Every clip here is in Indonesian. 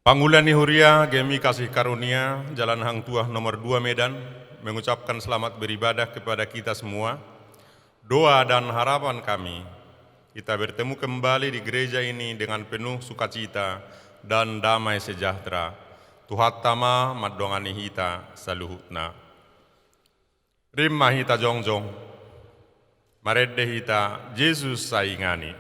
Pangulani Huria, Gemi Kasih Karunia, Jalan Hang Tuah nomor 2 Medan, mengucapkan selamat beribadah kepada kita semua. Doa dan harapan kami, kita bertemu kembali di gereja ini dengan penuh sukacita dan damai sejahtera. Tuhat tama madongani hita saluhutna. Rimma hita jongjong, maredde hita Yesus saingani.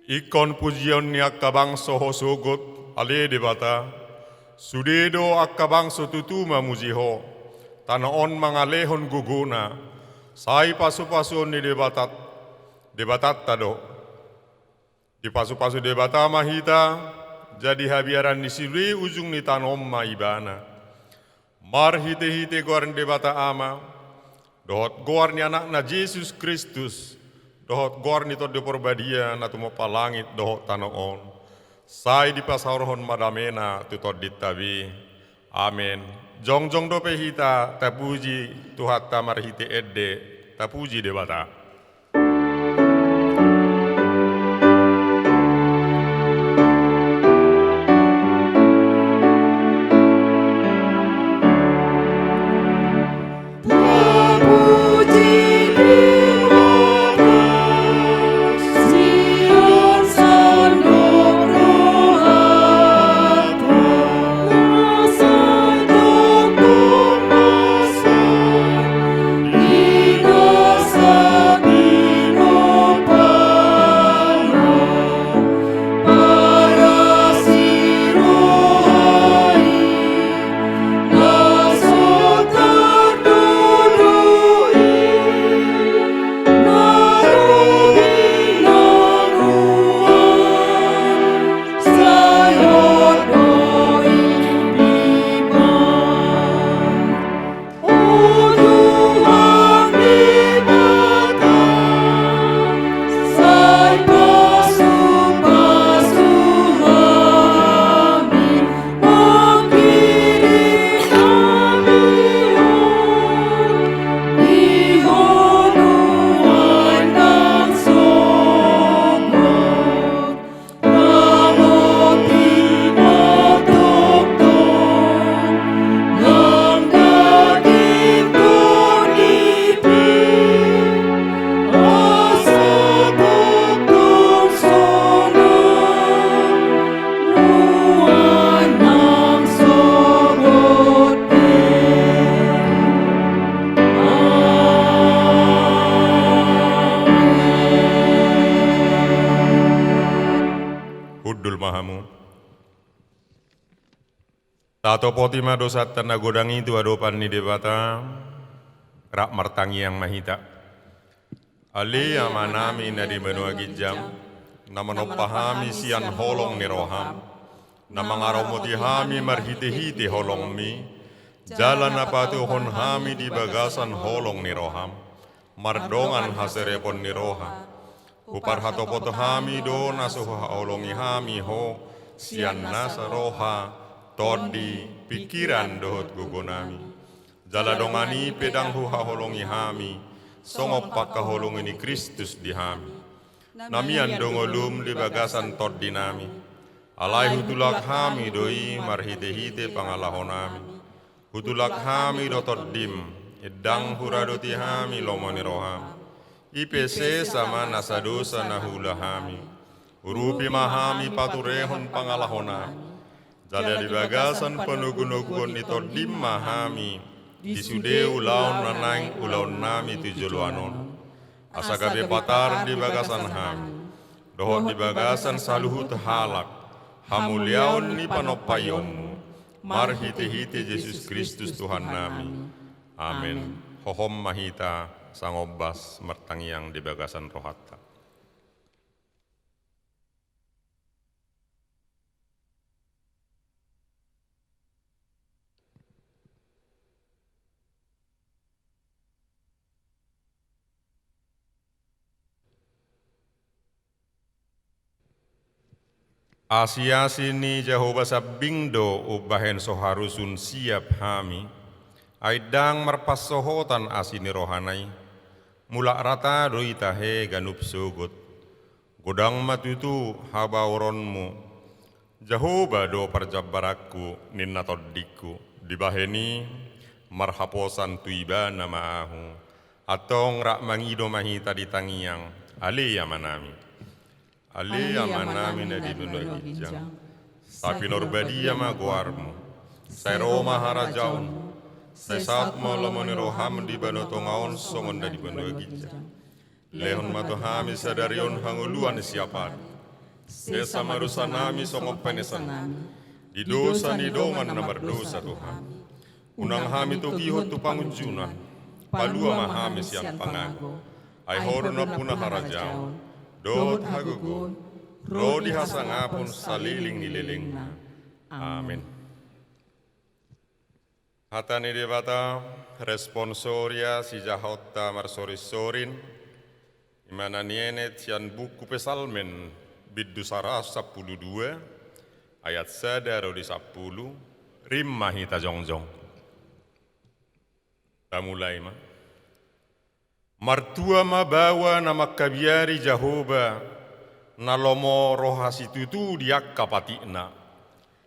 Ikon pujian ni akka bangso hosugot ale debata, sudedo akka bangso tutuma mujiho, tanaon mangalehon guguna, sai pasu-pasu ni debatat tado. Di pasu-pasu debata mahita, jadi habiaran ni siri ujung ni tanom maibana. Mar hite-hite goarn debata ama, dohot goar ni anak na Yesus Kristus, dohot gor ni to de porbadia na tumo palangit dohot tanoon. Sai di pasaurohon madamena tutod ditabi. Amen. Jong dope hita tapuji tuhat tamar hite edde tapuji debata. So mahamu. Tato poti madosat tanah godang itu adopan ni debata, rak martangi yang mahita. Ali amanami na di benua gijang, nama nopahami sian holong ni roham, nama ngaromotihami marhiti-hiti holong mi, jalan apa tuhon hami di bagasan holong ni roham, mardongan haserepon ni roha, upar hatopoto hami do nasuha holongi hami ho, sian nasa roha, todi pikiran dohot gugonami, jala dongani pedang huha holongi hami, songop pakka holong ini Kristus di hami. Namian dongolum di bagasan tod dinami. Alai hutulak hami doi marhite-hite pangalahonami. Hutulak hami do toddim. Edang huradoti hami lomoni roham. IPC sama nasadosa nahula hami. Urupi mahami paturehon pangalahonami. Jada di bagasan penugun-nugun di toddim mahami. Disude ulaun nanang ulaun nami tujuluanon. Asagabe patar di bagasan ham. Dohot di bagasan saluhut halak. Hamuliaun ni panopayom. Marhite-hite Yesus Kristus Tuhan nami. Amin. Hohom mahita sangobas martangiang di bagasan rohatta. Asia sini Jehovah sabingdo ubahen soharusun siap hami. Aidang marpas sohotan asini rohanai. Mulak rata doi tahe ganup sugut. Godang matutu habauronmu. Jehovah do parjabarakku ninna toddiku. Dibaheni marhaposan tuiba nama ahu. Atong rak mangido mahita ditangiang ali yamanami. Ali amanami na di benua gijang, tapi norbadia ma guarmu, saya Roma harajaun, saya saat malamoni roham di benua tongaon songon di benua gijang, lehon matohami sadarion hanguluan siapa, saya samarusan nami songop penesan, di dosa ni doman nomor dosa Tuhan, unang hami tokihot tu pangunjunan, palua mahami siang pangago, ay horona punah harajaun. Dot hagugun, rodi hasangapun saliling nililing na. Amin. Hatani debata responsoria si jahotta marsorisorin imana nienet sian buku pesalmen biddu saras 12 ayat sada rodi 10 rimma hita jongjong. Ta mulai ma. Martua mabawa nama kabiari Jehovah nalomo rohasitutu diak kapatikna.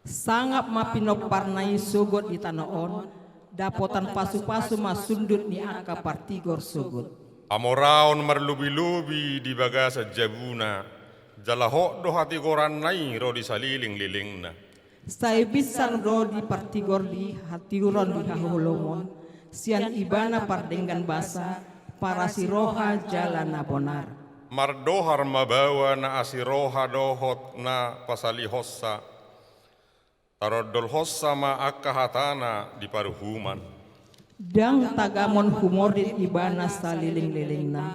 Sangap mapinoparnai sugut di tanoon dapotan pasu-pasu masundut ni aka partigor sugut. Amoraon marlubi-lubi di bagasa jabuna jalahok do hati koran nai rodi saliling lilingna. Saya bisan rodi partigor di hatiuron di hahulomon sian ibana pardenggan basa para siroha jalan na bonar. Mardohar mabawa na asiroha dohot na pasali hossa. Tarodol hossa ma akahatana di paruhuman. Dang tagamon humordit ibana saliling-liling na.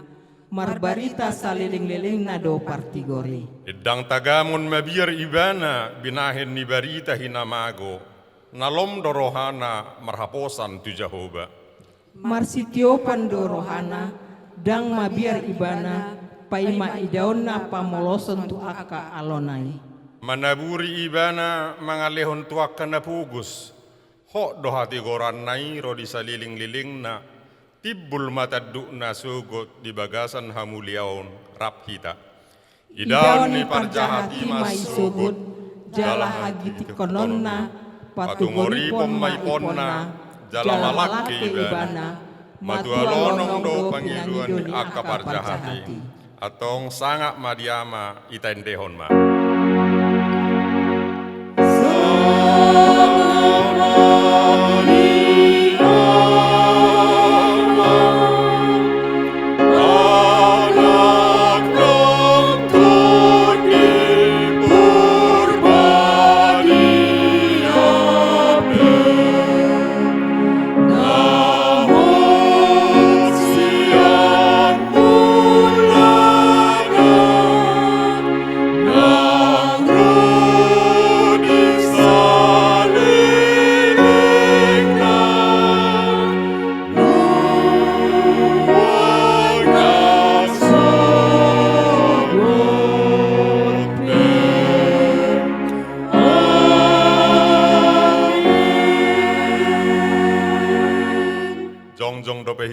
Marbarita saliling-liling na do partigori. Idang tagamon mabiar ibana binahin ni barita hinamago. Nalom dorohana marhaposan tu Jehovah. Marsitio pandorohana dang mabiar ibana paima idaonna pamoloson tu aka alonai. Manaburi ibana mangalehon tuaka na pugus. Hok dohati goran nai rodi saliling-liling na tibbul mataduk na sugot di bagasan hamuliaon rap hita. Idaon ni parjahati masugut jala hagiti kononna patungori pemai ponna jala malaki ibana matualonong do pangiluan di aka parjahati atong sangak madiama itendehon ma.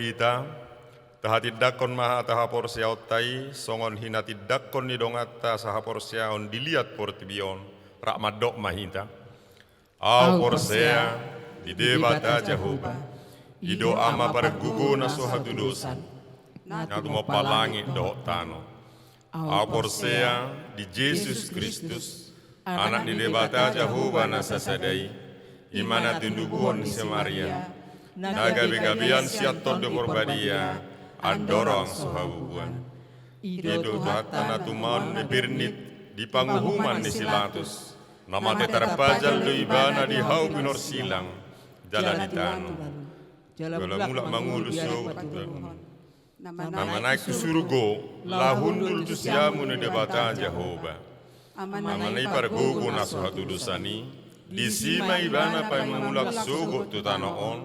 hita, tahatiddakon maha tahapor siautai, songon hinatiddakon nidongata sahapor siaon dilihat portibion, rakmadok mahita. Au porsea, di debata Jehovah, ido ama pergugo na sohatu dosa, nyatu mo palangi dohok tano. Au porsea, di Yesus Kristus, anak di debata Jehovah na sasadai, imana tundubuhon si Maria, naga begabian siaton de porbadia, andorong sohabubuan. Ido tuhatana tuman ni birnit, di panguhuman ni silatus, nama tetarpajal do ibana di hau pinor silang, jalan di tanu. Jala mulak mangulus nama naik ke surgo, lahundul tu siamu ni debata Jehovah. Amanai pargogo na sohatu dosani, di sima ibana pa mangulak sugo tu tanaon,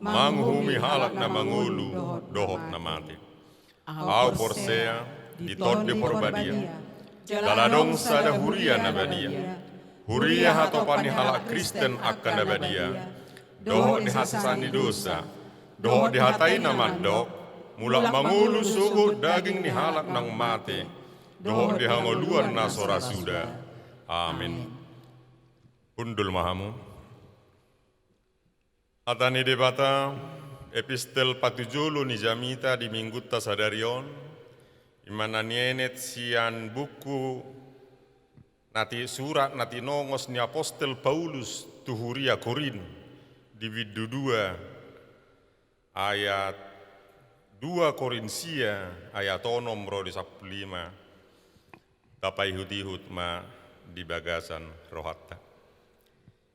manghumi halak na mangulu, dohot na mati. Au porsea, di tot de porbadia, daladong sada huria na badia, huria hatopan ni halak Kristen akan na badia, dohot di hasasani dosa, dohot di hatai na mandok, mulak mangulu sugo daging ni halak nang mate, dohok di hangoluan na sorasuda. Amin. Undul mahamu. Atani debata epistel patujulu ni jamita di minggutta sadarion, imana nienet sian buku nati surat nati nongos ni apostel Paulus tuhuria Korin di widu 2 ayat 2 Korinsia ayat onom rodi 15 tapai hut ma di bagasan rohatta.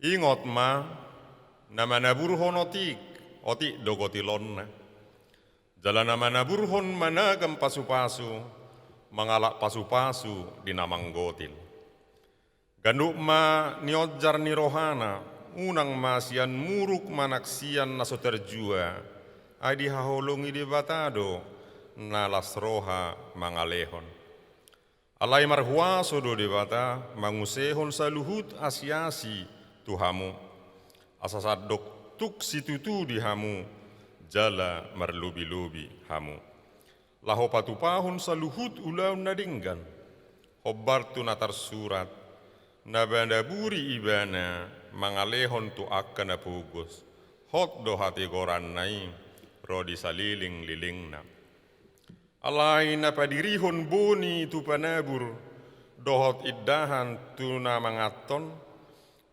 Ingot ma nama naburhon otik dogotilonna. Jalan nama naburhon managam pasu-pasu mangalak pasu-pasu di namang gotil. Ganduk ma niojar ni rohana unang masian muruk manaksian naso terjua. Adi haholongi di batado nalas roha mangalehon. Alai marhuaso do di bata mangusehon saluhut asiasi tuhamu. Asasadok tuk situtu di hamu jala marlubi-lubi hamu. Laho patupahon saluhut ulau nadinggan. Hobbar tu natar surat nabandaburi ibana mangalehon tu akan apugos. Hot do hati goran naing. Rodi saliling lilingna. Alai na padirihon boni tu panabur, dohot iddahan tu na mangaton,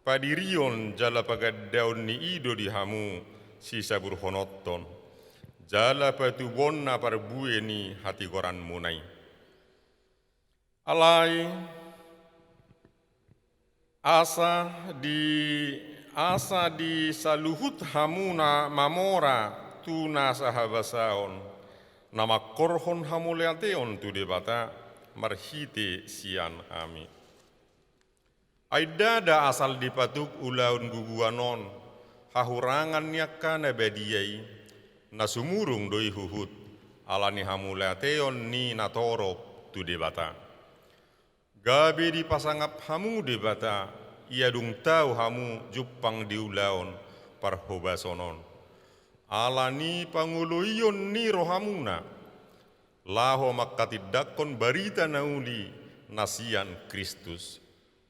padirion jala pagadaon ni ido di hamu, sisa burhonoton, jala patubon na parbue ni hati koran munai. Alai asa di saluhut hamu na mamora, tu na sahabasaon nama korhon hamuleateon tu debata marhite sian ami. Aidada asal dipatuk ulaun guguanon hahurangan nyaka na badiai na sumurung doi huhut alani hamuleateon ni natorop tu debata. Gabe di pasangap hamu debata ia dung tau hamu jupang di ulaun parhobasonon. Alani panguluion ni rohamuna, laho makatidakon barita nauli nasian Kristus.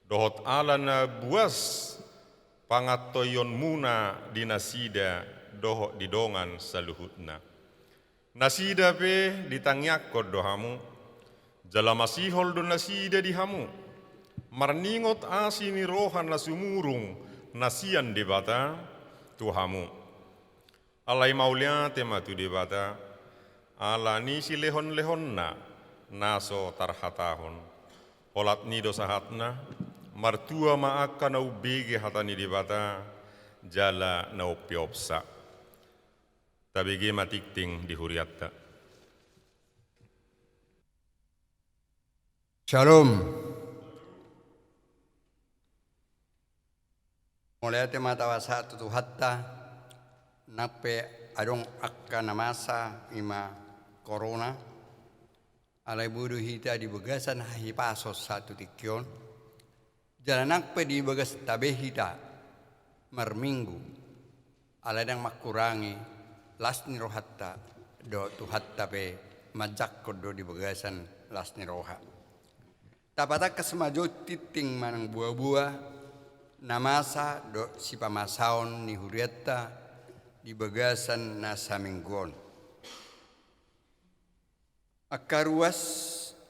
Dohot alana buas pangatoyon muna di nasida dohot didongan saluhutna. Nasida pe ditangyakod dohamu, jala masihol do nasida di hamu. Marningot asi ni rohan na sumurung nasian debata tuhamu. Alai maulia tema tu debata, ala ni si lehon-lehon na naso tarhatahon. Olat ni dosahatna, martua maaka na ubege hatani debata, jala na upiopsa. Tabige matikting di huriatta. Shalom. Mulai tema tawasa tu hatta. Nape adong akka namasa ima corona alai budu hita di bagasan hahi pasos satu tikyon jalan nakpe di bagas tabe hita marminggu alai dang makurangi lasni rohatta do tuhat tape majak do di bagasan lasni roha. Tapata kesemajo titing manang buah-buah namasa do si pamasaon ni huriatta di bagasan nasa mingguon. Akaruas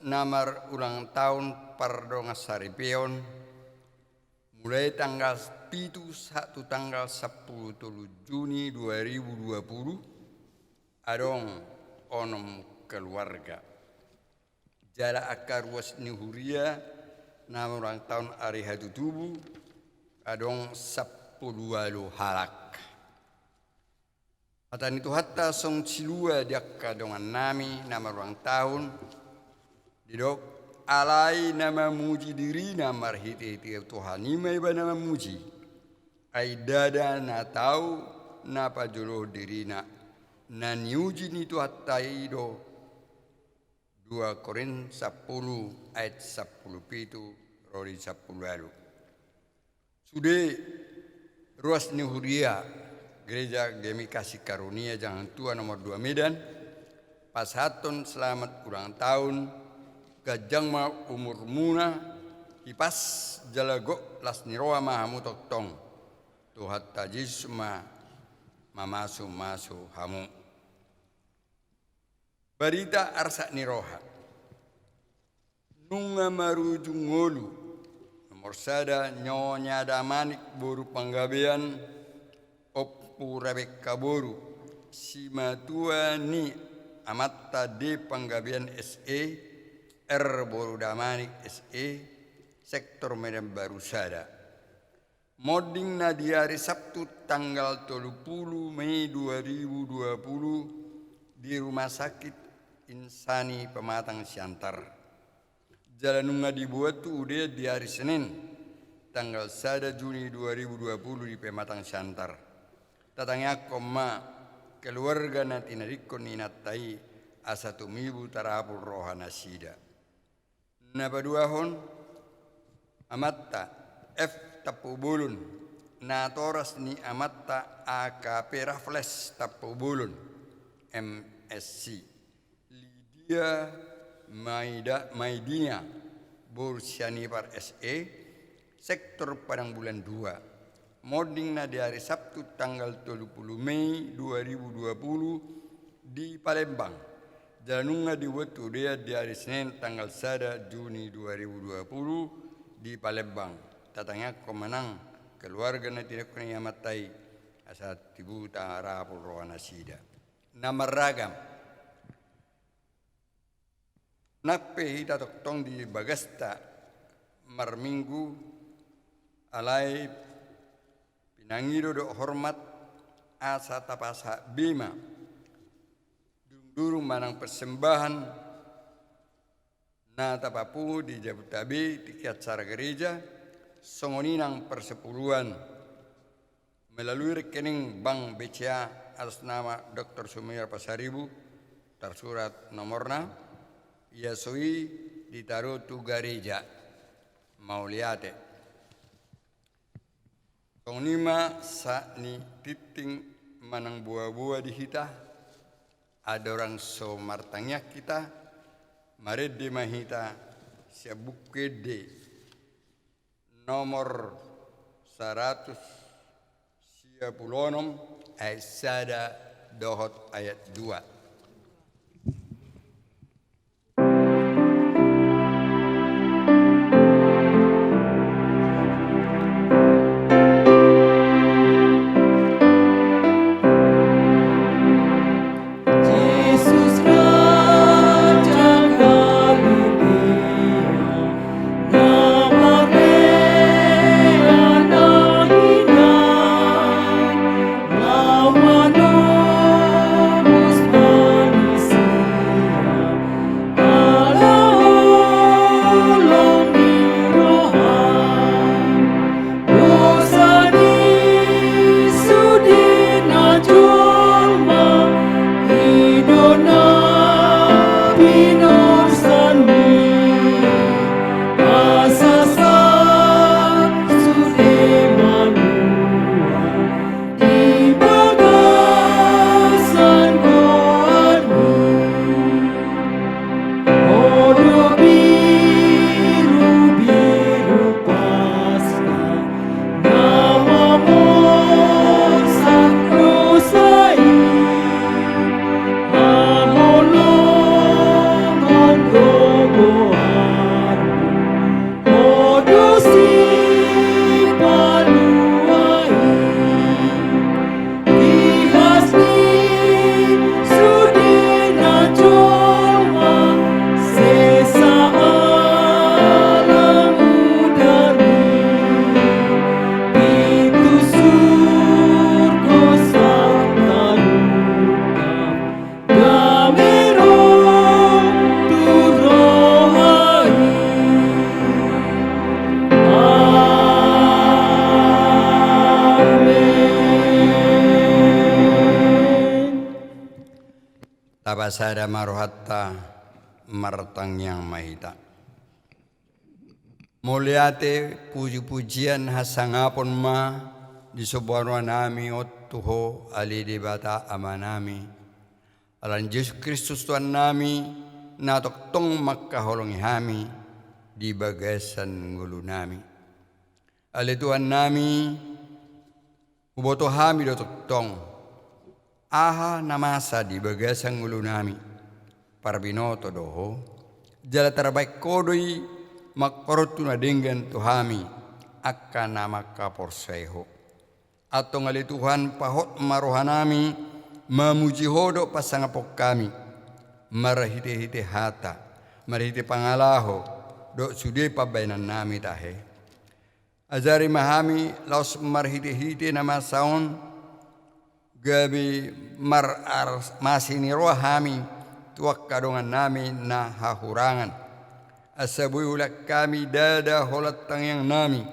namar ulang tahun pardonga saripeon mulai tanggal 1 tanggal 10 Juni 2020 adong onom keluarga. Jala akaruas ni huria namar ulang tahun hari hadu tubuh adong 10 halak. Atan itu hatta song cilua diakka dongan nami nama ulang tahun didok alai nama muji diri nama hiti-hiti Tuhan ima iba nama muji ai dada na tahu napa jolo diri na niuji ni tu hatta ido 2 Korin 10 ayat 10 pitu rori 10 lalu sudah ruas ni huria Gereja Gemi Kasih Karunia Jangan Tua nomor 2 Medan, Pasaton selamat ulang tahun, Gajangma umur muna, Kipas Jalago Lasniroa Mahamu Toktong, Tuhat Tajis Mamasu Masu Hamu. Barita Arsak Niroha, Nunga Marujungolu, nomor sada Nyonya Damanik Boru Panggabean, Rabek Kaboru si matua ni amatta de panggabian SE R Boru Damanik SE sektor Medan Baru Sada modding na di hari Sabtu tanggal 30 Mei 2020 di Rumah Sakit Insani Pematang Siantar jalanunga dibuat tu udah di hari Senin tanggal 1 Juni 2020 di Pematang Siantar tatangnya koma keluarga nanti narikon inatai asatu mibu tarapul rohana sida. Nabaduahon amatta F tapu bulun natoras ni amatta AKP Raffles tapu bulun MSC Lydia Maidina Bursianipar SE sektor Padang Bulan 2 modding na di hari Sabtu tanggal 30 Mei 2020 di Palembang. Janunga di waktu dia di hari Senin tanggal 1 Juni 2020 di Palembang. Tatangnya komanang keluarga na tidak kena matai asat tibu tarapul rohana sida. Nama ragam. Nape hita toktong di Bagasta marminggu alai Nangido do hormat asa tapasa bima durung manang persembahan na tapapu di Jabutabi tiket acara gereja songoninang persepuluhan melalui rekening Bank BCA atas nama Dr. Sumair Pasaribu tersurat nomorna iasoi ditaruh tu gereja Mauliate Tongnima sa ni titing manang buah-buah di hita ada orang so martangnya kita mared di mahita siabukede nomor 100 ayat sada dohot ayat 2 Lawan pasada marohatta martang yang mahita. Muliate puji-pujian hasangapon ma di sobarwa nami ot tuho ali di bata amanami. Alan Yesus Kristus Tuhan nami na toktong makaholongi hami di bagasan ngulu nami. Ali Tuhan nami uboto hami do toktong aha namasa di bagasan ngulu nami. Parbinoto doho jala terbaik kodoi makorotu na dengan tuhami akan nama kaporseho atau ngali Tuhan pahot marohanami memuji hodok pasangapok kami marahite-hite hata marahite pangalaho dok sude pabainan nami tahe ajari mahami laos marahite-hite nama saon gabi masini rohami tuak kadongan nami na hahurangan asabuy ulak kami dada holat tangyang nami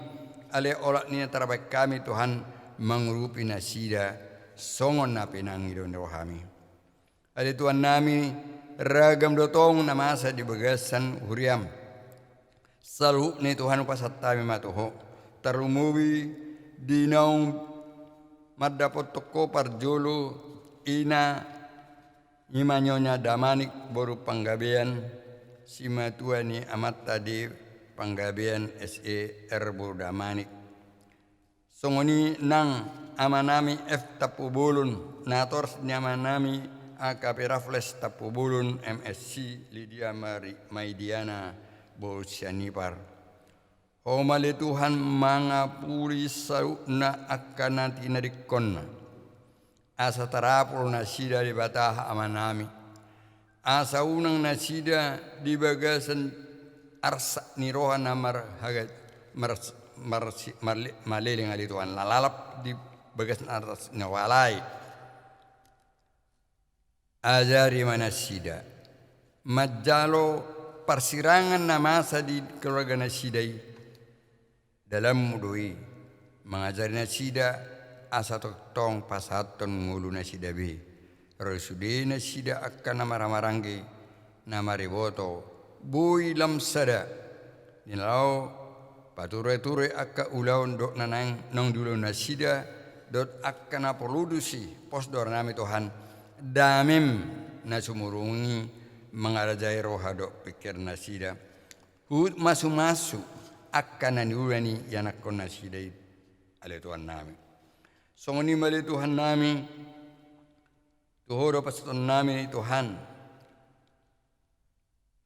ale olak ni terbaik kami Tuhan mengrupi nasida songon na pinangidon rohami ale Tuhan nami ragam dotong namasa di bagasan huriam salu ni Tuhan upasatami matuho terumubi dinaung madapot toko parjolo ina imanyonya damanik boru panggabean si matua ni amat tadi panggabean SER Burdamanik. Songoni nang amanami F tapubulun nator ni amanami AKP Raffles tapubulun MSC Lydia Maidiana Bolsianipar. Homale Tuhan mangapuri sauna akan nanti narikonna. Asa tarapul nasida di batah amanami. Asa unang nasida di bagasan arsa ni roha namar hagat maliling ali Tuhan lalalap di bagasan arsa nawalai ajari manasida majalo persirangan namasa di keluarga nasidai dalam mudui mengajari nasida asa tong pasaton ngulu nasida be Rasudina sida akan nama ramaranggi nama riboto bui lam sada nilau pature-ture akka ulaun dok nanang nang dulu nasida dot akan apoludusi pos dor nami Tuhan damim nasumurungi mengarajai roha dok pikir nasida hud masu-masu akan naniulani yanakon nasida ale Tuhan nami songoni male Tuhan nami Tuhoro paston nami Tuhan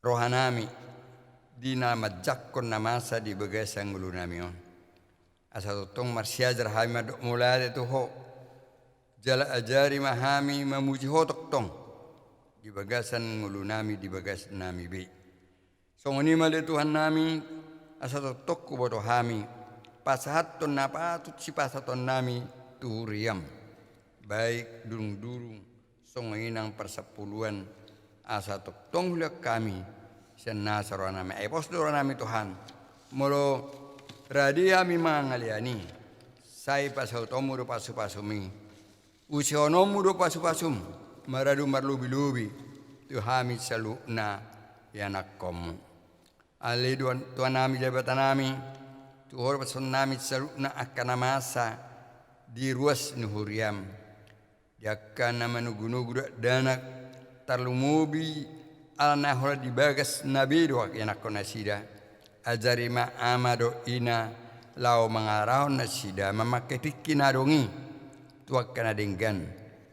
rohanami di nama jakkon namasa di bagasan ngulu nami on asa totong marsiajar hami dok mulade tuho jala ajari mahami memuji hotok tong di bagasan ngulu nami di bagasan nami be songoni male Tuhan nami asa totok kuboto hami pasahaton napatut si pasaton nami tuhuriam baik durung-durung songinang persepuluhan asa tong hulak kami senna sarana nami epos dora nami Tuhan molo radia mi mangaliani sai pasau tomu do pasu-pasumi usionomu do pasu-pasum maradu marlubi-lubi tuhami saluna yanakkom ale Tuhan nami jabatan nami tuhor pasun nami saluna akan namasa di ruas nuhuriam yakkan nama nugu-nugu danak tarlumubi ala nahora di bagas nabi doa yanakon nasida ajari ma amado ina lao mangarahon nasida mamaketiki nadongi tuak kana denggan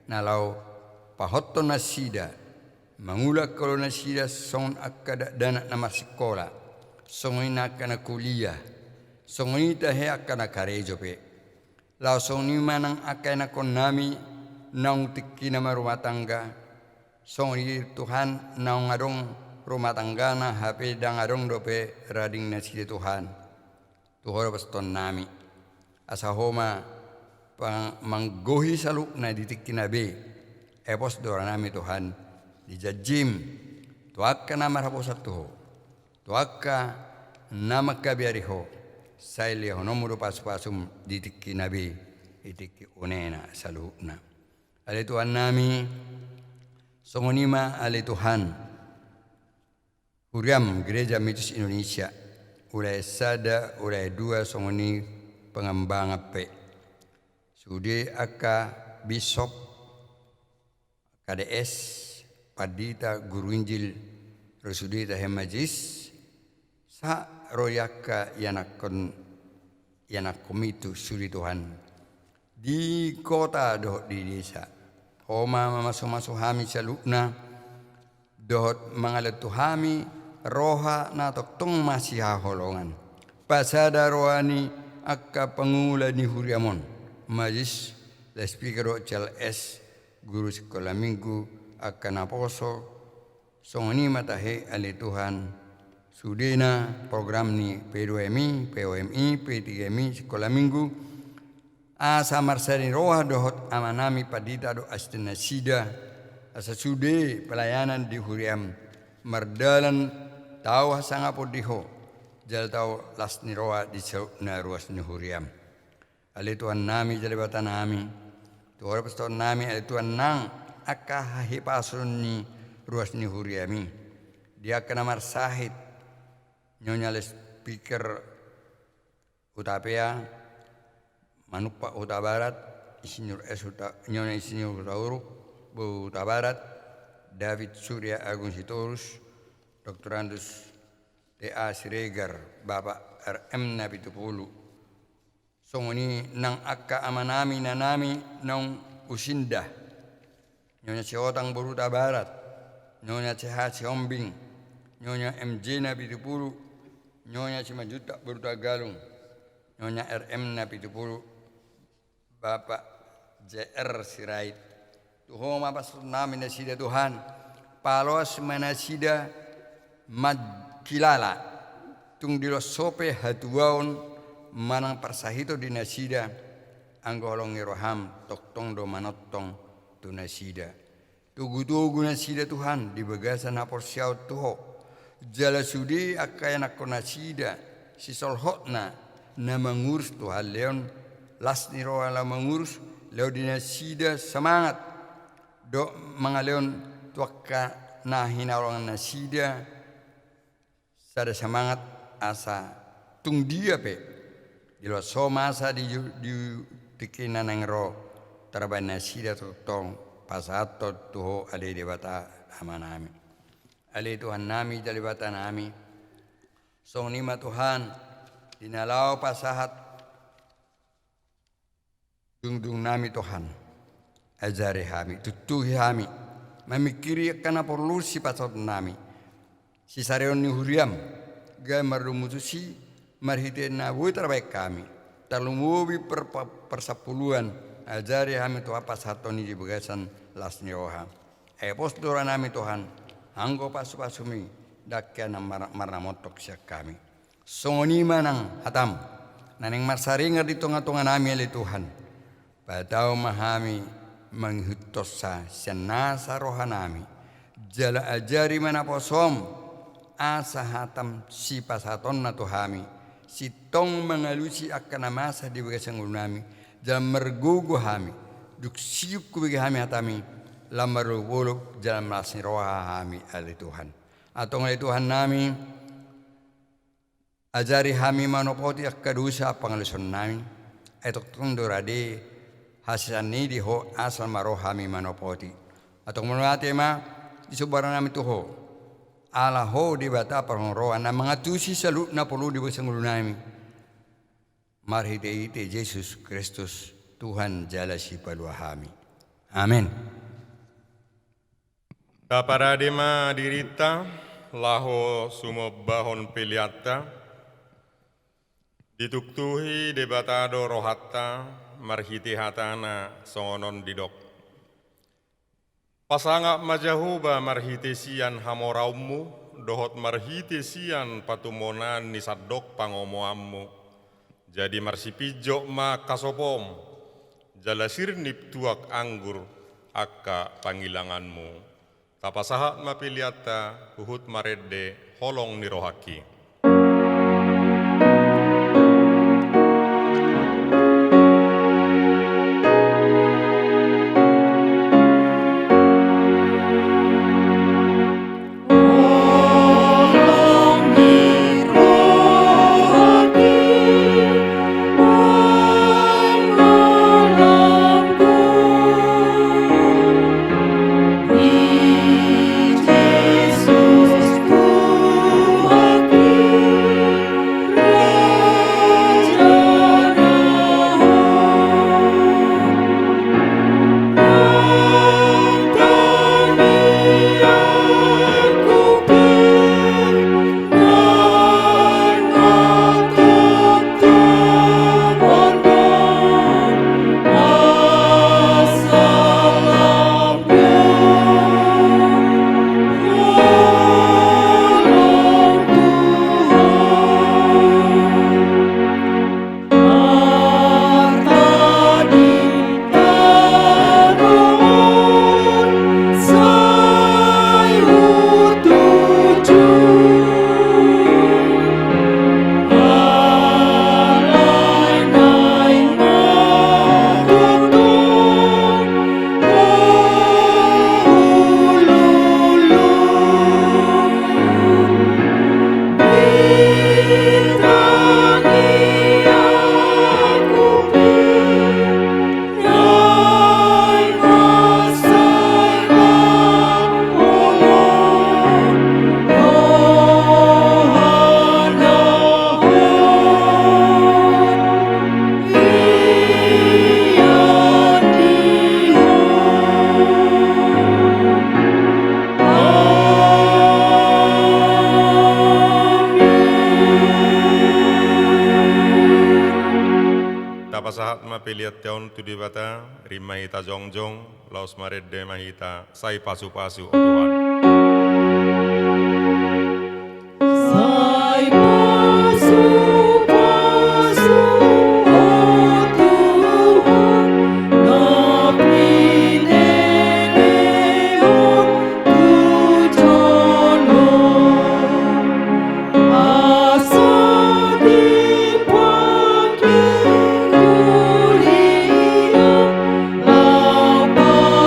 na lao pahoton nasida mangulak kalau nasida song akada danak nama sekolah songina kana kuliah songita he akana karejo pe lao song ni manang akana kon nami naung tiki nama rumah tangga songi Tuhan naung adong rumah tangga na HP dang adong dope rading nasi Tuhan tuhor paston nami asa homa pang manggohi saluk na ditiki nabe epos dora nami Tuhan dijajim tuakka nama raposat tuho tuakka nama kabiariho saili honomudo pas-pasum ditiki nabe itiki onena salukna ale Tuhan nami Songonima ale Tuhan, Huriam Gereja Mitus Indonesia, ulai sada ulai dua songoni pengembang ape. Sude aka Bishop KDS Padita Guru Injil Resudi Tahemajis sa royaka yanakon yanakomitu suri Tuhan di kota doh di desa. Homa masuk hami salukna dohot mangalat tuhami roha na toktong masih holongan. Pasada rohani akka pengula ni huriamon. Majis la speaker cal S guru sekolah minggu akka naposo songoni matahe ali Tuhan sudena program ni P2MI, POMI, P3MI sekolah minggu asa marsani roha dohot amanami padita do astena sida asa sude pelayanan di Huriam mardalan tau hasangapo diho jal tau lasni roha di na ruas ni Huriam ali Tuhan nami jalibatan nami tuhan pastor nami ali Tuhan nang akka hipasun ni ruas ni Huriami dia kena marsahid nyonya le speaker utapea Manupa Huta Barat, Insinyur S. Nyonya Insinyur Huta Uruk, Huta Barat, David Surya Agung Sitorus, Dr. Andus T.A. Siregar, Bapak R.M. Nabi Tupulu. Songoni nang akka amanami nanami nang usinda. Nyonya Ciotang Huta Barat, Nyonya CH Siombing, Nyonya MJ Nabi Tupulu, Nyonya Cimajuta Huta Galung, Nyonya R.M. Nabi Tupulu, Bapak JR Sirait. Tuho mapasut namin na sida Tuhan. Palos manasida magkilala. Tung dilo sope hatuaon manang persahito di nasida. Ang golong iroham toktong do manotong tu nasida. Tugu-tugu nasida Tuhan di bagasan hapor siyaw tuho. Jala sudi akaya nakon nasida. Si solhotna na mangurus Tuhan leon. Las ni roa la mengurus leo dina sida semangat do mga leon tuaka na hinarong na sida sada semangat asa tung dia pe dilo so masa di tikina nang ro taraban na sida tong pasato tuho ale debata amanami ale Tuhan nami dalibata nami song nima Tuhan dinalaw pasahat dung nami Tuhan ajari kami tutuhi kami memikiri kana perlu si pasot nami si sareon ni Huriam ga marumutusi marhite na buat terbaik kami talumubi persapuluan ajari kami tu apa satoni di bagasan lasni roha postura nami Tuhan anggo pasu-pasumi dakya na marnamotok siya kami songoni manang hatam naneng marsaringar di tunga-tunga nami ali Tuhan Padao mahami menghutosa senasa rohanami jala ajari manaposom asa hatam si pasaton na tuhami si tong mengalusi akan masa di bagasang ulunami jala mergugu hami duk siyuk ku hami hatami lamaru wolok jala masni rohami ali Tuhan atong ali Tuhan nami ajari hami manopoti akadusa pangaluson nami etok tundurade hasil ni diho asal marohami manopoti atau menurut ma disubaran nami tuho ala ho di bata parong na mga tusi salut na perlu di basang ulunami marhite ite Yesus Kristus Tuhan jala si paluahami amin. Kaparadema dirita laho sumobahon piliata dituktuhi debatado rohatta marhiti hatana songonon didok. Pasanga majahuba marhiti sian hamoraumu, dohot marhiti sian patumonan nisadok pangomoammu. Jadi marsipijo ma kasopom, jalasir nip tuak anggur akka panggilanganmu. Tapasahat mapiliata, uhut marede, holong nirohaki. pasahat mapiliat taon tu di bata, rimahita jongjong, laos maredde mahita, sai pasu-pasu o Tuhan. Sai pasu pasu o Tuhan, napineon tu jolong, asa dipakai kuliah, lapasana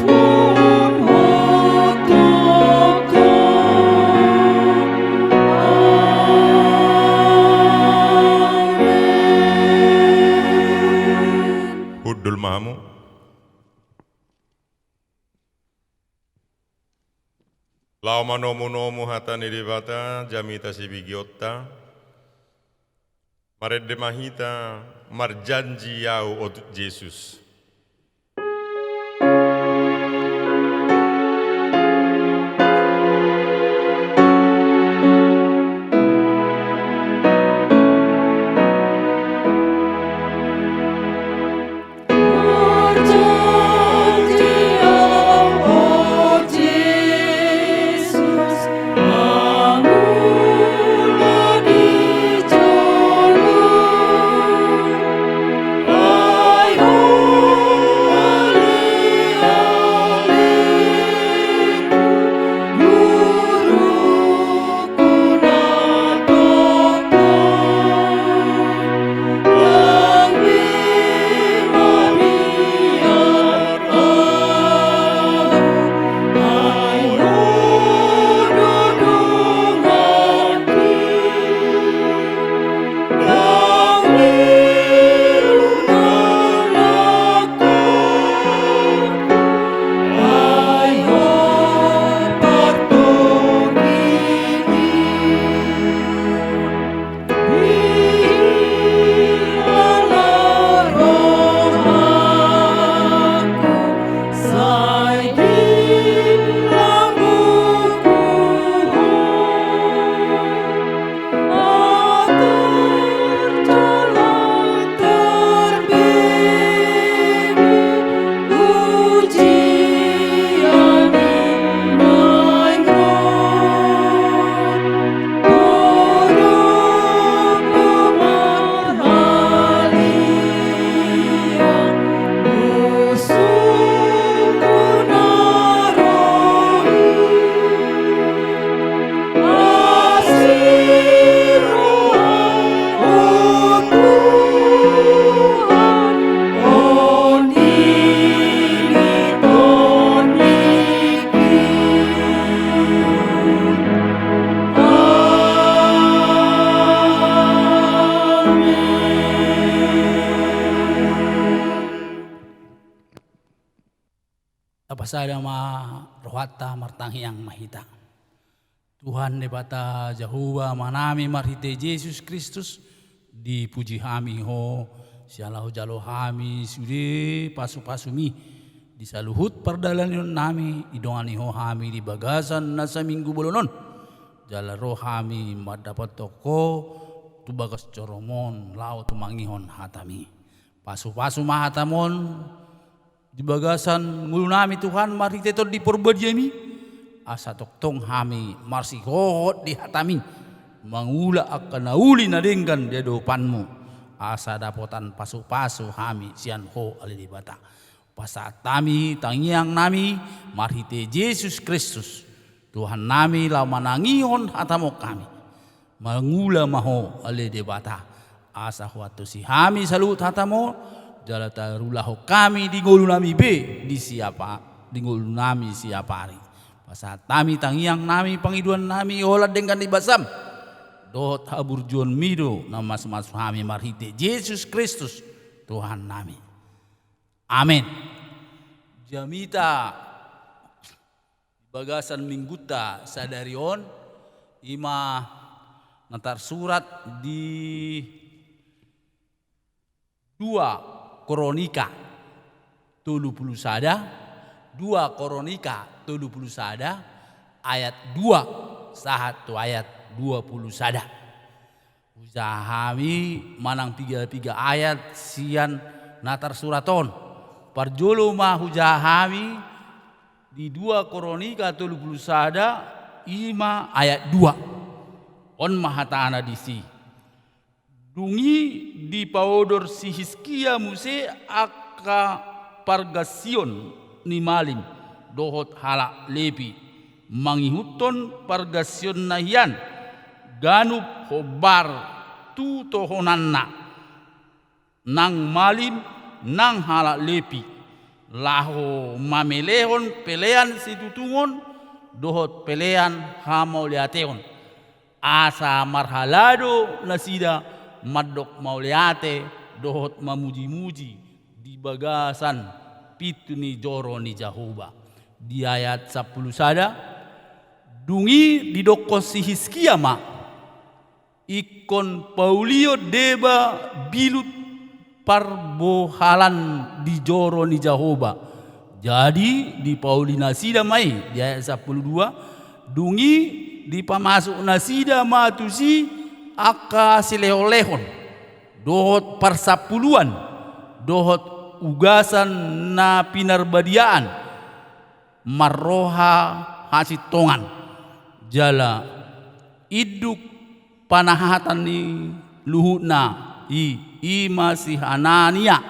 pun Huddul mahamu. Lau manomu-nomu hatani di bata, jamita sibigiotta, maredde mahita, marjanji yau o Yesus. Pasada ma rohata martangi yang mahita. Tuhan debata Jehovah manami marhite Yesus Kristus dipuji hami ho sialahu jalo hami sude pasu-pasu mi disaluhut perdalan nami idongani ho hami di bagasan nasa minggu bolonon jala roh hami madapat toko tu bagas coromon lau tu mangihon hatami pasu-pasu mahatamon di bagasan ngulu nami Tuhan mari tetor di perbadiami asa toktong hami marsi hohot di hatami mangula akan nauli nadenggan di depanmu asa dapotan pasu-pasu hami sian ho ali di bata pasatami tangiang nami marhite Yesus Kristus Tuhan nami lau manangihon hatamo kami mangula maho ali di bata asa huatu si hami salut hatamo jala tarulah kami di ngulu nami be di siapa di ngulu nami siapa hari pasat nami tangiang nami pangiduan nami olah dengan di basam dot haburjuan mido nama mas kami marhite Yesus Kristus Tuhan nami amin jamita bagasan mingguta sadarion ima nantar surat di 2 Kronika 30 sada 2 Kronika 30 sada ayat 2 satu ayat 20 sada Bisahami manang 3 ayat sian natar suraton. Parjolo mahujahami di 2 Kronika 31 ayat 2. On mahatana disi. Dungi di paodor si Hiskia muse aka pargasion ni malim dohot halak lepi mangihuton pargasion nahian ganup hobar tu tohonanna nang malim nang halak lepi laho mamelehon pelean situtungon dohot pelean hamauliateon asa marhalado nasida madok mauliate dohot mamuji-muji di bagasan pitu ni joro ni Jahoba. Di ayat 10 sada dungi di doko si Hiskia ma ikon Paulio deba bilut parbohalan di joro ni Jahoba. Jadi di Paulina sida mai di ayat 12 dungi di pamasuk nasida matusi aka silehon dohot parsapuluan dohot ugasan na pinarbadiaan marroha hasitongan jala iduk panahatan ni luhutna ima si Hanania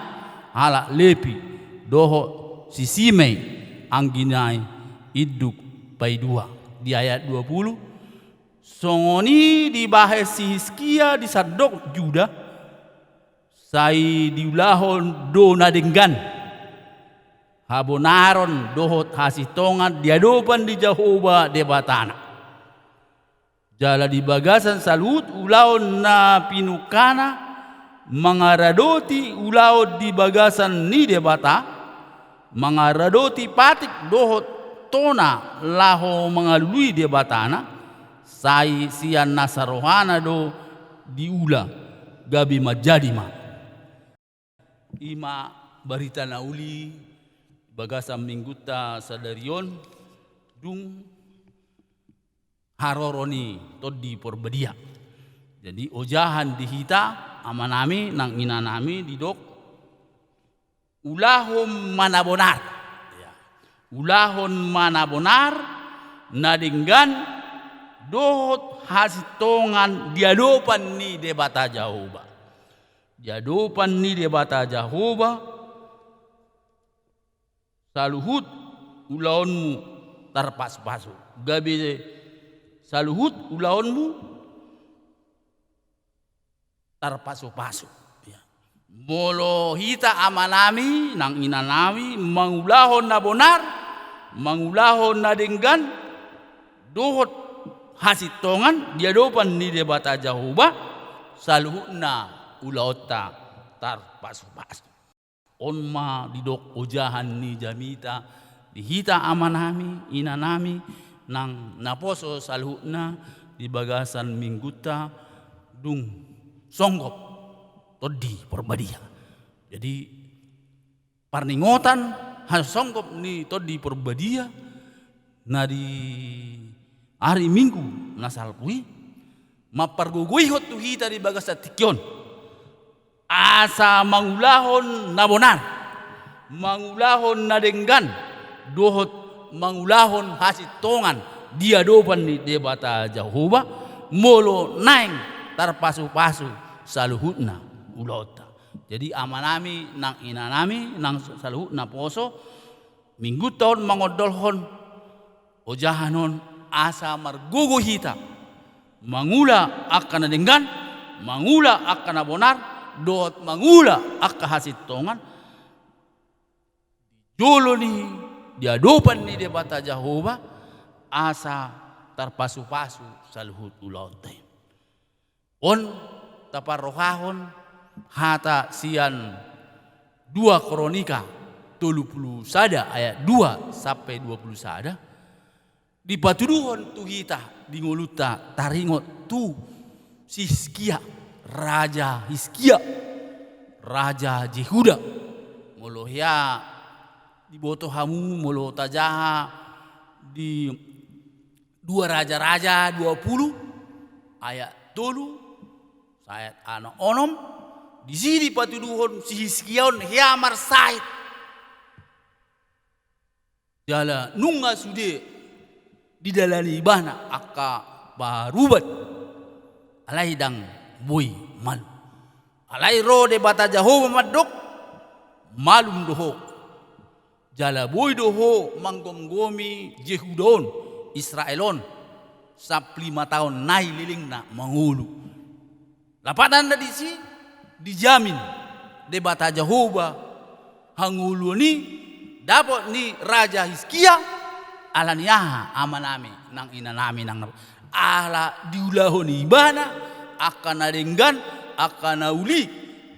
hala lepi dohot si Simei angginai iduk paidua. Di ayat 20 songoni dibahas si Hiskia di sadok Juda sai diulahon do nadenggan habonaron dohot hasitongan diadopan di Jahoba debatana jala di bagasan salut ulaon na pinukana mangaradoti ulaon di bagasan ni debata mangaradoti patik dohot tona laho mengalui debatana sai sian nasarohana do diula gabi majadi ma ima barita nauli bagasa mingguta sadarion dung haroroni todi porbedia. Jadi ojahan dihita amanami nang inanami didok ulahom mana bonar. Ulahon mana bonar nadinggan dohot hasitongan diadopan ni debata Jahoba. Diadopan ni debata Jahoba saluhut ulaonmu tarpas-pasu. Gabi saluhut ulaonmu tarpasu-pasu. Molo hita amanami nang inanami mangulahon na bonar mangulahon na denggan dohot hasitongan diadopan ni debata Jahoba saluhutna ulaota tarpasu-pasu. Onma didok ojahan ni jamita dihita amanami inanami nang naposo saluhutna di bagasan mingguta dung songgop todi perbadia. Jadi parningotan has songgop ni todi perbadia na di hari Minggu nasalpui mapargugui hot tu hita di bagasa tikyon asa mangulahon na bonar mangulahon na denggan dohot mangulahon hasitongan diadopan ni debata Jahoba molo naeng tarpasu-pasu saluhutna ulota. Jadi amanami nang inanami nang saluhutna poso minggu tahun mangodolhon ojahanon asa margugu hita mangula akan denggan mangula akan abonar dot mangula akan hasitongan jolo ni diadopan ni debata Jahoba asa tarpasu-pasu saluhut ulota. On taparohahon hata sian 2 Kronika 30 sada ayat 2 sampai 20 sada dipatuduhon tu hita dinguluta taringot tu si Hiskia raja Hiskia raja Jehuda molohya diboto hamu molo tajaha di 2 raja-raja 20 ayat 3 Sayat ano onom di sini patuduhon si Hiskiaon hiamar sayat. Jala nunga sude di dalani ibana akka barubat alai dang boy malu. Alai ro de bata Jahova madok malum doho. Jala boy doho manggom-gomi Jehudon Israelon sap 5 tahun nai liling na mangulu. Lapatan na disi dijamin de bata Jehova hangulu ni dapat ni Raja Hizkia ala niyaha amanami nang inanami nang ala diulahon ibana akan adenggan akan nauli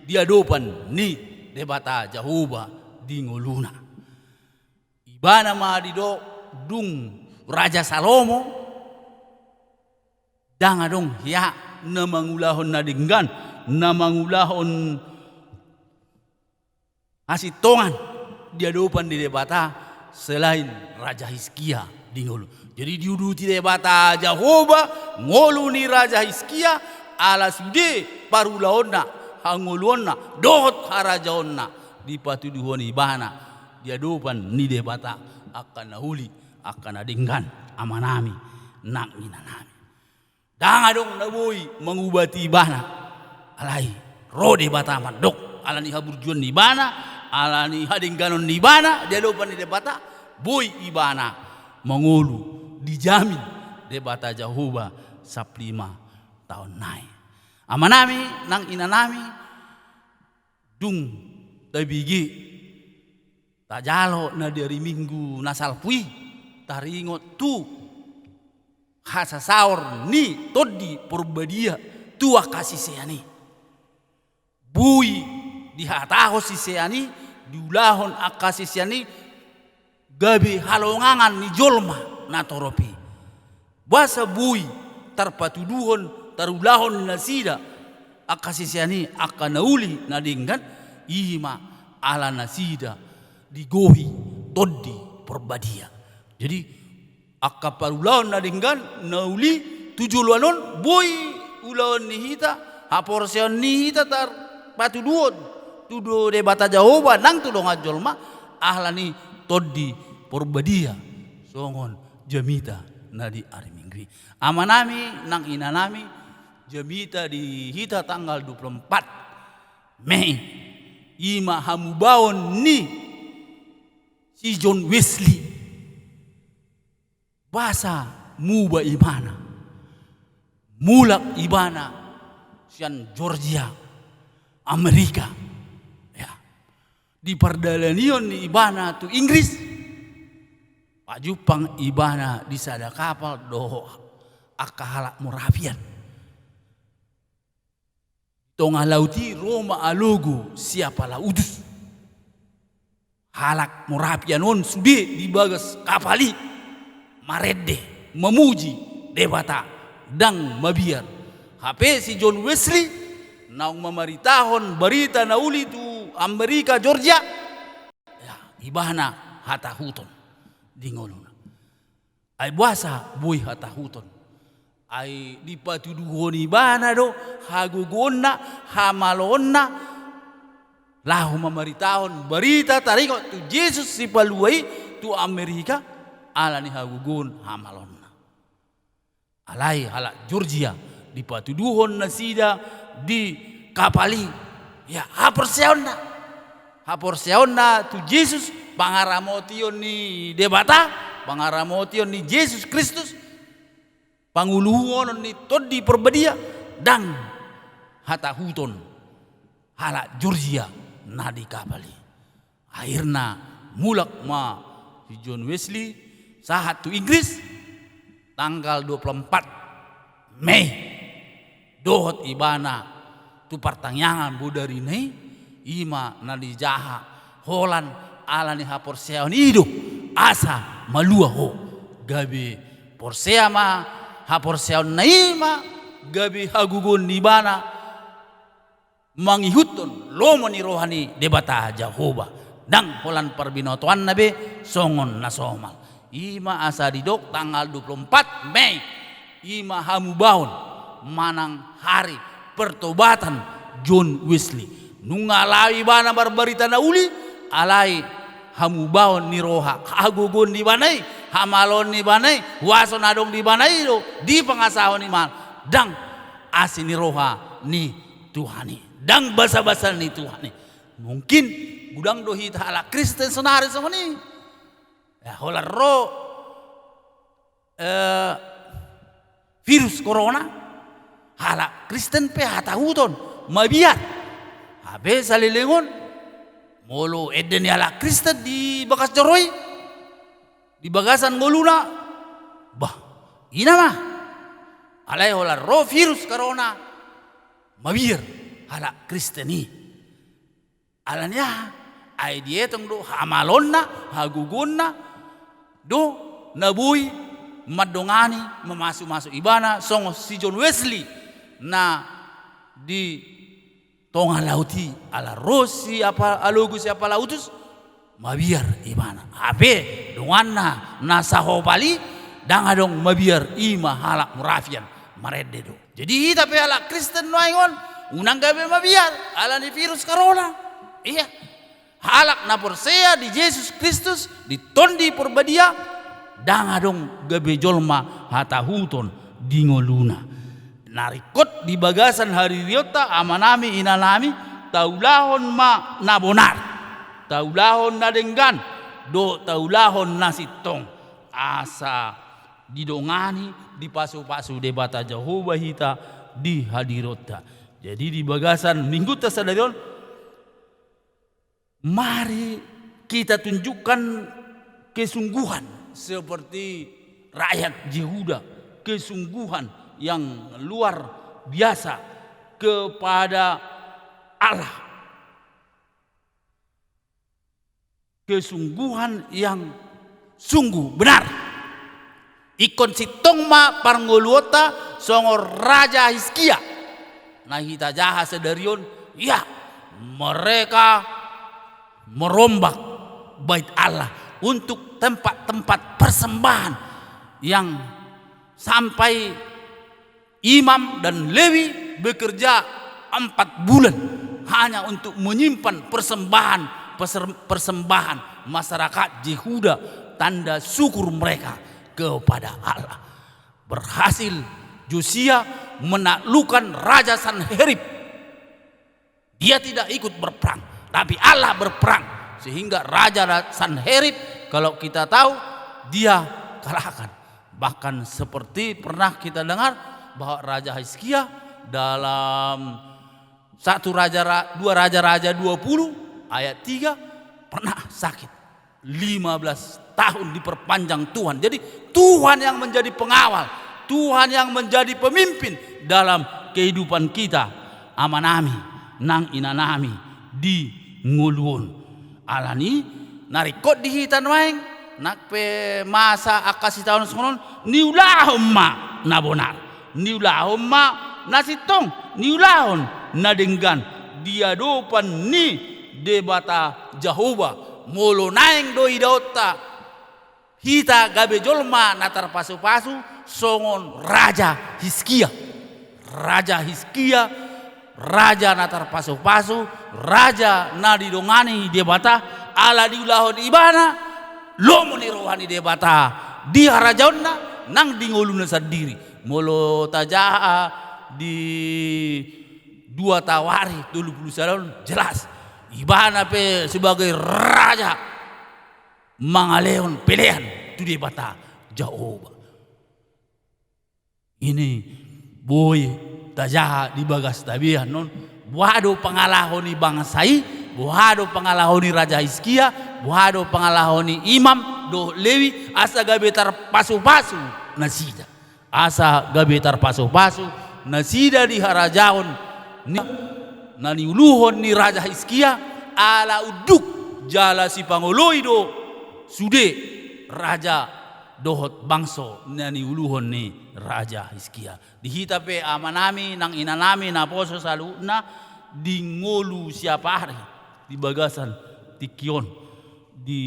diadopan ni debata Jehova di ngoluna ibana madido dung Raja Salomo danga dong ya na mangulahon nadenggan na mangulahon asitongan diadopan di debata selain Raja Hizkia di ngolu. Jadi diuduti debata Jehova ngolu ni Raja Hizkia ala sude parulaonna hangoluonna dohot harajaonna di patuduhon ibana diadopan ni debata akan nahuli akan adenggan amanami nak inanami. Danga dong naboy mengubati ibana alai rode bata madok ala ni haburjuan ibana ala ni hadengganon ibana diadopan ni debata boy ibana mengulu dijamin debata Jehova sap 5 tahun naik. Amanami nang inanami dung tabigi tajalo na dari minggu nasal pui taringot tu hasa saur ni todi porbadia tua kasih seani bui dihataho si seani diulahon akasih seani gabi halongangan ni jolma natoropi basa bui tarpatuduhon tarulahon nasida akasih seani akan nauli nadinggan ima ala nasida digohi todi porbadia. Jadi akka parulahon nadinggan nauli tujuluanon boy ulahon nihita haporseon nihita tar patuduhon tudo debata Jehova nang tudong ajolma ahlani todi porbadia songon jamita nadi arimingri amanami nang inanami jamita dihita tanggal 24 Mei ima hamubaon ni si John Wesley basa muba ibana mulak ibana sian Georgia Amerika ya di pardalanion ni ibana tu Inggris Pak Jupang ibana di sada kapal doho akahalak murapian tonga lauti Roma alogo siapa laudus halak murapianon sude di bagas kapali marede memuji debata dang mabiar HP si John Wesley naung mamaritahon berita nauli tu Amerika Georgia ya ibana hata huton di ngoluna ay buasa boy hata huton ay di patuduhon ibana do hagugonna hamalonna lahu mamaritahon berita tariko tu Yesus si paluai tu Amerika ala ni hagugun hamalonna alai hala Georgia di patuduhon nasida di kapali ya haporseonna tu Yesus pangaramotion ni debata pangaramotion ni Yesus Kristus panguluhon ni todi perbadia dan hata huton hala Georgia nadi kapali akhirna mulak ma si John Wesley sahat tu Inggris tanggal 24 Mei dohot ibana tu pertanyaan budari nei ima nadi jaha holan ala ni haporseon hidup asa malua ho gabi porsea ma haporseon naima gabi hagugun ibana mangihutun lomo ni rohani debata Jehova dang holan perbinotoan nabe songon nasomal ima asa didok tanggal 24 Mei ima hamubaon manang hari pertobatan John Wesley. Nungalai bana barbarita na uli alai hamubaon ni roha agugun di banai hamalon ni banai wason adong di banai do di pangasahon ni mal dang asin ni roha ni Tuhani dang basa-basa ni Tuhani. Mungkin gudang dohita ala Kristen senari sama ni ya hola ro virus corona hala Kristen pe hata huton mabiat habe salilingon molo eden ala Kristen di Bagas Joroy di Bagasan Ngoluna bah ina mah alai hola ro virus corona mabir hala Kristeni alanya ay dietong do hamalonna hagugonna do nabui madongani memasu-masu ibana songo si John Wesley na di tonga lauti ala rosi apa alugus apa lautus mabiar ibana abe donganna nasaho bali danga dong mabiar ima halak murafian marede do. Jadi kita pe ala Kristen noingon unang gabe mabiar ala ni virus corona. Iya. Halak na persea di Yesus Kristus di tondi perbadia danga dong gabe jolma hata huton dingoluna. Narikot di Bagasan hari riota amanami inanami taulahon ma nabonar taulahon na denggan do taulahon na sitong asa didongani di pasu-pasu debata Jehovah hita di hadirota. Jadi di Bagasan minggu tasadarion mari kita tunjukkan kesungguhan seperti rakyat Yehuda, kesungguhan yang luar biasa kepada Allah, kesungguhan yang sungguh benar. Ikon sitong ma parngoluota songor Raja Hizkia nah hita jaha sedarion ya mereka merombak bait Allah untuk tempat-tempat persembahan yang sampai imam dan Lewi bekerja 4 bulan hanya untuk menyimpan persembahan masyarakat Yehuda tanda syukur mereka kepada Allah. Berhasil Josia menaklukkan Raja Sanherib. Dia tidak ikut berperang, tapi Allah berperang sehingga Raja Sanherib kalau kita tahu dia kalahkan. Bahkan seperti pernah kita dengar bahwa Raja Hizkia dalam 2 Raja-Raja 20 ayat 3 pernah sakit 15 tahun diperpanjang Tuhan. Jadi Tuhan yang menjadi pengawal, Tuhan yang menjadi pemimpin dalam kehidupan kita. Amanami nang inanami di nguluon alani narikot dihitan waeng nakpe masa akasi tahun sekonon niulahom ma nabonar niulahom ma nasitong niulahon nadenggan dia dopan ni debata Jehovah molo naeng doi daota hita gabe jolma natar pasu-pasu songon Raja Hizkia Raja natar pasu-pasu Raja nadidongani debata ala diulahon ibana lomo ni rohani debata di harajaonna nang dingoluna sendiri molo tajaa di 2 Tawari 20 jelas ibana pe sebagai raja mangaleon pilihan tu debata Jehovah. Ini boy tajaa di Bagas tabiah non buado pangalahoni bangsai buado pangalahoni Raja Hizkia buado pangalahoni imam do Lewi asa gabetar pasu-pasu nasida asa gabetar pasu-pasu nasida di harajaon nani uluhon ni Raja Hizkia ala uduk jala si pangoloi do sude Raja dohot bangso nani uluhon ni Raja Hizkia dihita pe amanami nang inanami na poso saluna di ngolu siapa hari di Bagasan tikion di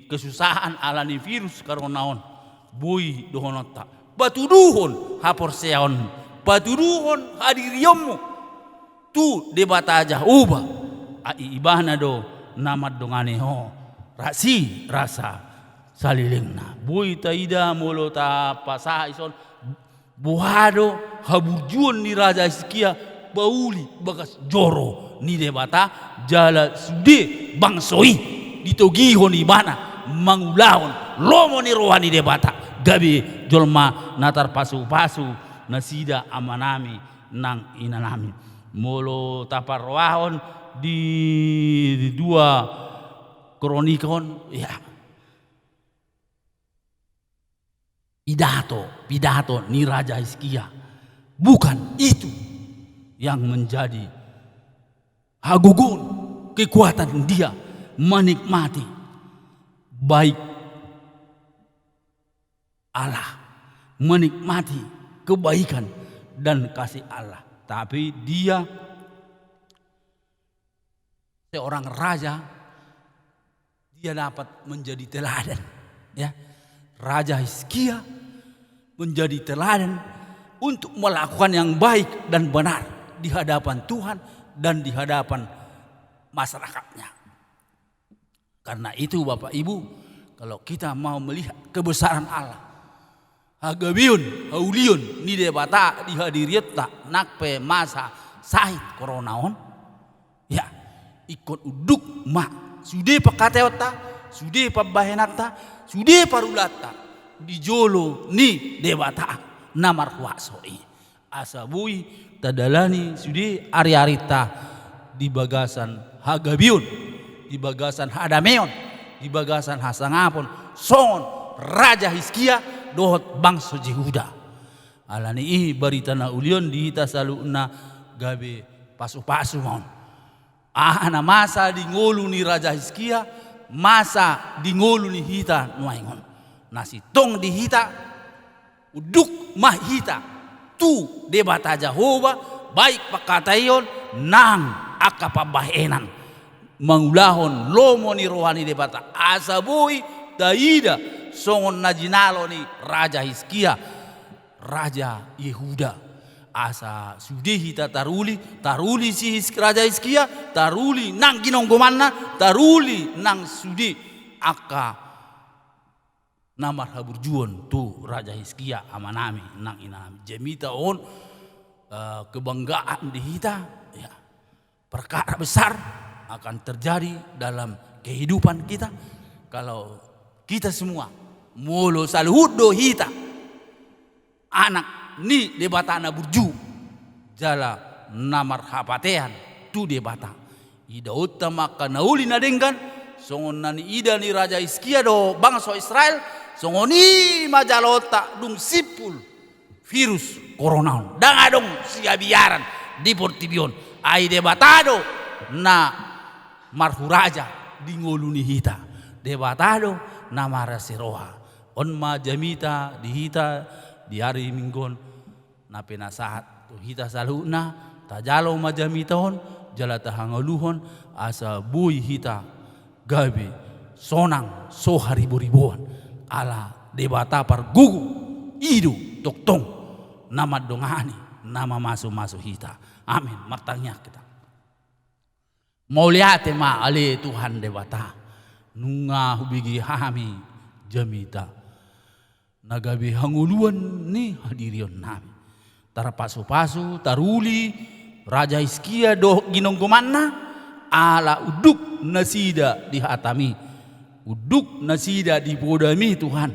kesusahan alani virus karonaon boy dohonota batuduhon hapor seon batuduhon hadiriomu tu debata Jahuba ai ibana do namad dongane ho rasi rasa salilingna boy taida molo ta pasa ison buhado haburjuan ni Raja Hizkia bauli bagas joro ni debata jala sude bangsoi ditogihon ibana mangulahon lomo ni rohani debata gabi jolma natar pasu-pasu nasida amanami nang inanami molo taparwahon di dua kronikon ya pidato ni Raja Hizkia bukan itu yang menjadi hagugun kekuatan dia menikmati baik Allah, menikmati kebaikan dan kasih Allah, tapi dia seorang raja, dia dapat menjadi teladan ya. Raja Hizkia menjadi teladan untuk melakukan yang baik dan benar di hadapan Tuhan dan di hadapan masyarakatnya. Karena itu Bapak Ibu, kalau kita mau melihat kebesaran Allah, hagabiun hauliun ni debata dihadirieta nakpe masa sahid koronaon ya ikut uduk mak sude pakateota sude pabahenata sude parulata dijolo ni debata namar huasoi asabui tadalani sude ari-arita di bagasan hagabiun di bagasan hadameon di bagasan hasangapon son Raja Hizkia dohot bangsa Yehuda alani i barita na ulion dihita saluna gabe pasu-pasu mon ana masa di ngolu ni Raja Hizkia masa di ngolu ni hita nuaingon nasi tong di hita uduk mah hita tu debata Jehovah baik pakatayon nang akapabahenan mangulahon lomo ni rohani debata asabui taida songon najinalo ni Raja Hizkia Raja Yehuda asa sude hita taruli si Raja Hizkia taruli nang ginonggomanna taruli nang sude aka namar haburjuon tu Raja Hizkia amanami nang inami jemita on kebanggaan di hita ya perkara besar akan terjadi dalam kehidupan kita kalau kita semua mulu saluhudo hita anak ni debata na burju jala namar hapatean tu debata ida utama kanauli na denggan songon nani ida ni Raja Hizkia do bangsa Israel songoni majalota dung sipul virus corona dang adong siabiaran di portibion ai debatado na marhuraja di ngoluni hita debatado na marasiroha on ma jamita di hita di hari minggon na penasahat tu hita saluna tajalo ma jamita on jala tahangoluhon asa bui hita gabe sonang so haribu-ribuan ala debata pargugu idu toktong nama dongani nama masuk hita amin martanya kita mau lihat ma ale Tuhan debata nunga hubigi hami jamita nagabi hanguluan ni hadirion nami tarapasu-pasu taruli Raja Hizkia do ginonggomanna ala uduk nasida dihatami uduk nasida dipodami Tuhan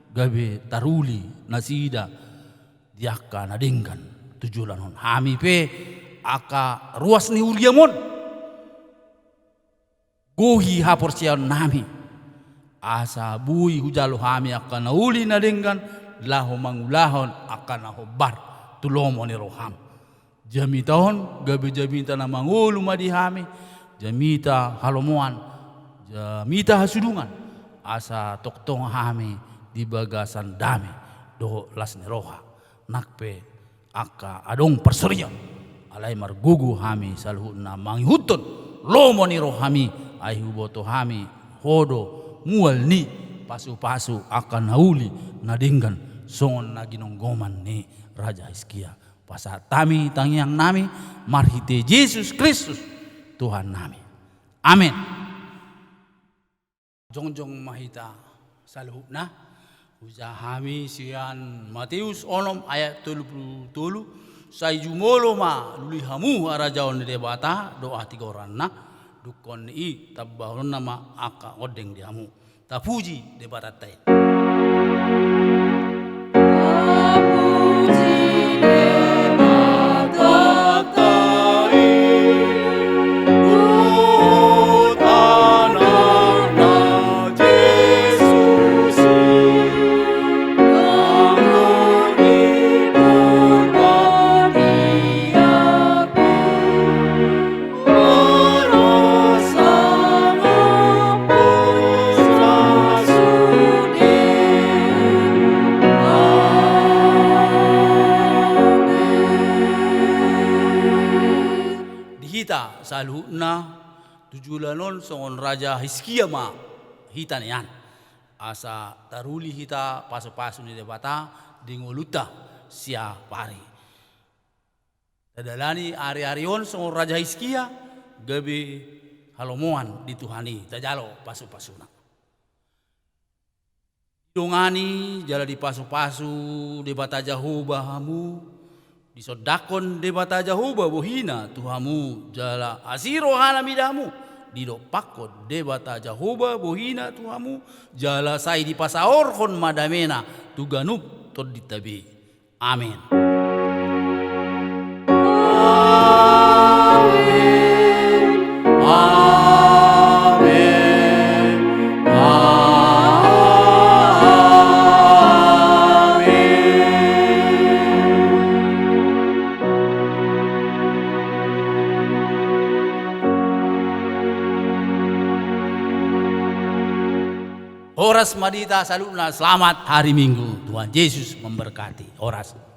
gabe taruli nasida diaka nadingkan tujulanon hami pe aka ruas ni uliamon gohi haporsian nami asa bui hujalo hami akan nauli nadingkan lahu mangulahon akan nahobar tulomo ni roham jamitahon gabe jamita na mangulu madihami jamita halomoan jamita hasudungan asa toktong hami di bagasan dami do lasni roha nakpe aka adong perserian alai margugu hami salhuna manghutun lomo ni rohami ai huboto hami hodo mual ni pasu-pasu akan nauli nadinggan songon na ginonggoman ni Raja Hizkia pasat tami tangyang nami marhite Yesus Kristus Tuhan nami. Amin. Jongjong mahita saluhna ujahami sian Matius 6 ayat 33 sai jumolo ma lulihamu arajaon debata doa tiga orang dukon i tabbahun nama aka odeng diamu tapuji debaratai. Hita saluhna tujulanon songon Raja Hizkia ma hitan yan asa taruli hita pasu-pasu ni debata dingoluta sia pari tadalani ari-arion songon Raja Hizkia gabi halomoan dituhani tajalo pasu-pasuna dongani jala di pasu-pasu debata Jahoba hamu disodakon debata Jahoba bohina tuhamu jala asiro halamidamu didopakon debata Jahoba bohina tuhamu jala sai di pasaorkon madamena tuganub tod ditabi. Amin. Horas Madita salutna selamat hari Minggu. Tuhan Yesus memberkati. Horas.